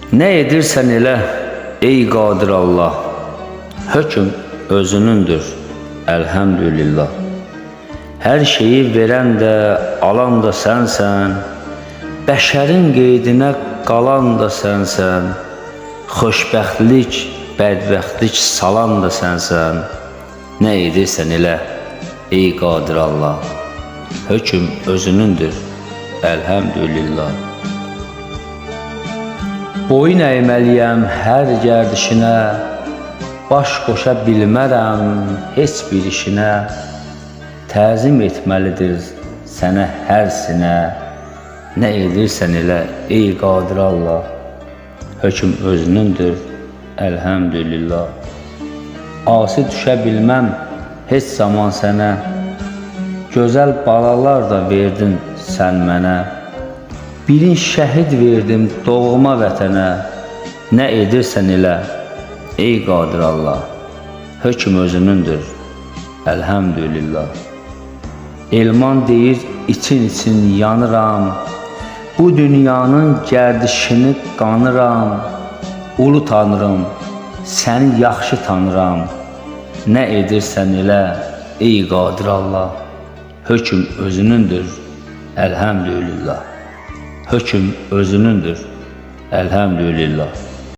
Ne edirsən elə, ey qadir Allah, hökm özünündür, elhamdülillah. Hər şeyi verən də, alan da sənsən, bəşərin qeydinə qalan da sənsən, xoşbəxtlik, bədbəxtlik salan da sənsən. Nə edirsən elə, ey qadir Allah, hökm özünündür, elhamdülillah. Boyun əyməliyəm hər gərdişinə, baş qoşa bilmərəm heç bir işinə, təzim etməlidir sənə hər sinə. Nə edirsən elə, ey qadir Allah, hökm özünündür, elhamdülillah. Asi düşə bilməm heç zaman sənə, gözəl balalar da verdin sən mənə. Birin şəhid verdim doğma vətənə. Nə edirsən elə, ey qadir Allah, hökm özünündür, elhamdülillah. Elman deyir, için yanıram, bu dünyanın gərdişini qanıram. Ulu Tanrım, səni yaxşı tanıram. Nə edirsən elə, ey qadir Allah, hökm özünündür, elhamdülillah. Hökm özünündür, elhamdülillah.